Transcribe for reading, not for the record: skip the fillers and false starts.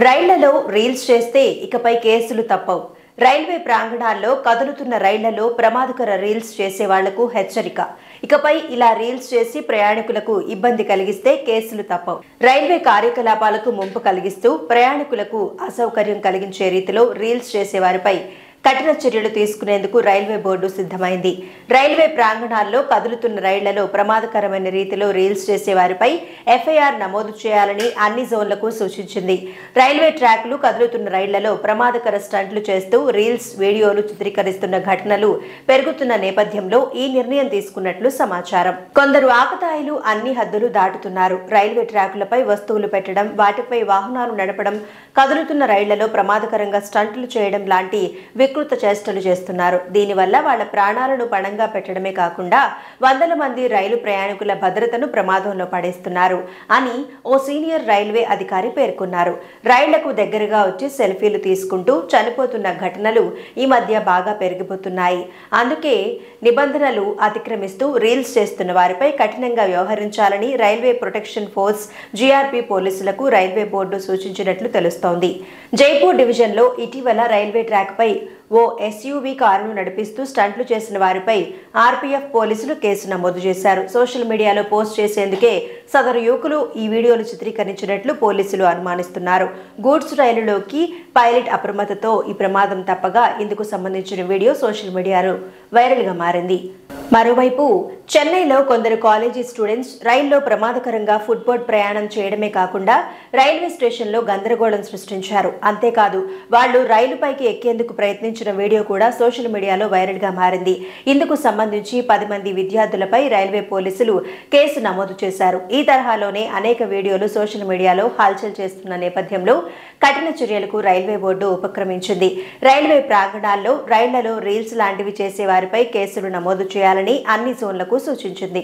రైళ్లలో రీల్స్ చేస్తే ఇకపై కేసులు తప్పవు. రైల్వే ప్రాంగణాల్లో కదులుతున్న రైళ్లలో ప్రమాదకర రీల్స్ చేసే వాళ్లకు హెచ్చరిక. ఇకపై ఇలా రీల్స్ చేసి ప్రయాణికులకు ఇబ్బంది కలిగిస్తే కేసులు తప్పవు. రైల్వే కార్యకలాపాలకు ముంపు కలిగిస్తూ ప్రయాణికులకు అసౌకర్యం కలిగించే రీతిలో రీల్స్ చేసే వారిపై కఠిన చర్యలు తీసుకునేందుకు రైల్వే బోర్డు సిద్ధమైంది. రైల్వే ప్రాంగణాల్లో కదులుతున్న రైళ్లలో ప్రమాదకరమైన రీతిలో రీల్స్ చేసే వారిపై ఎఫ్ఐఆర్ నమోదు చేయాలని అన్ని జోన్లకు సూచించింది. రైల్వే ట్రాక్లు కదులుతున్న రైళ్లలో ప్రమాదకర స్టంట్లు చేస్తూ రీల్స్, వీడియోలు చిత్రీకరిస్తున్న ఘటనలు పెరుగుతున్న నేపథ్యంలో ఈ నిర్ణయం తీసుకున్నట్లు సమాచారం. కొందరు ఆకతాయిలు అన్ని హద్దులు దాటుతున్నారు. రైల్వే ట్రాకులపై వస్తువులు పెట్టడం, వాటిపై వాహనాలు నడపడం, కదులుతున్న రైళ్లలో ప్రమాదకరంగా స్టంట్లు చేయడం లాంటి వికృత చేష్టలు చేస్తున్నారు. దీనివల్ల వాళ్ల ప్రాణాలను పణంగా పెట్టడమే కాకుండా వందల మంది రైలు ప్రయాణికుల భద్రతను ప్రమాదంలో పడేస్తున్నారు అని ఓ సీనియర్ రైల్వే అధికారి పేర్కొన్నారు. రైళ్లకు దగ్గరగా వచ్చి సెల్ఫీలు తీసుకుంటూ చనిపోతున్న ఘటనలు ఈ మధ్య బాగా పెరిగిపోతున్నాయి. అందుకే నిబంధనలు అతిక్రమిస్తూ రీల్స్ చేస్తున్న వారిపై కఠినంగా వ్యవహరించాలని రైల్వే ప్రొటెక్షన్ ఫోర్స్ జీఆర్పీ పోలీసులకు రైల్వే బోర్డు సూచించినట్లు తెలుస్తోంది. జైపూర్ డివిజన్లో ఇటీవల రైల్వే ట్రాక్పై ఓ ఎస్యూవీ కారును నడిపిస్తూ స్టంట్లు చేసిన వారిపై ఆర్పీఎఫ్ పోలీసులు కేసు నమోదు చేశారు. సోషల్ మీడియాలో పోస్ట్ చేసేందుకే సదరు యువకులు ఈ వీడియోలు చిత్రీకరించినట్లు పోలీసులు అనుమానిస్తున్నారు. గూడ్స్ రైలులోకి పైలట్ అప్రమత్తతో ఈ ప్రమాదం తప్పగా ఇందుకు సంబంధించిన వీడియో సోషల్ మీడియాలో వైరల్గా మారింది. మరోవైపు చెన్నైలో కొందరు కాలేజీ స్టూడెంట్స్ రైల్లో ప్రమాదకరంగా ఫుట్బోర్డ్ ప్రయాణం చేయడమే కాకుండా రైల్వే స్టేషన్లో గందరగోళం సృష్టించారు. అంతేకాదు వాళ్లు రైలుపైకి ఎక్కేందుకు ప్రయత్నించిన వీడియో కూడా సోషల్ మీడియాలో వైరల్గా మారింది. ఇందుకు సంబంధించి 10 మంది విద్యార్థులపై రైల్వే పోలీసులు కేసు నమోదు చేశారు. ఈ తరహాలోనే అనేక వీడియోలు సోషల్ మీడియాలో హల్చల్ చేస్తున్న నేపథ్యంలో కఠిన చర్యలకు రైల్వే బోర్డు ఉపక్రమించింది. రైల్వే ప్రాంగణాల్లో రైళ్లలో రీల్స్ లాంటివి చేసే వారిపై కేసులు నమోదు చేయాలని అన్ని జోన్లకు సూచించింది.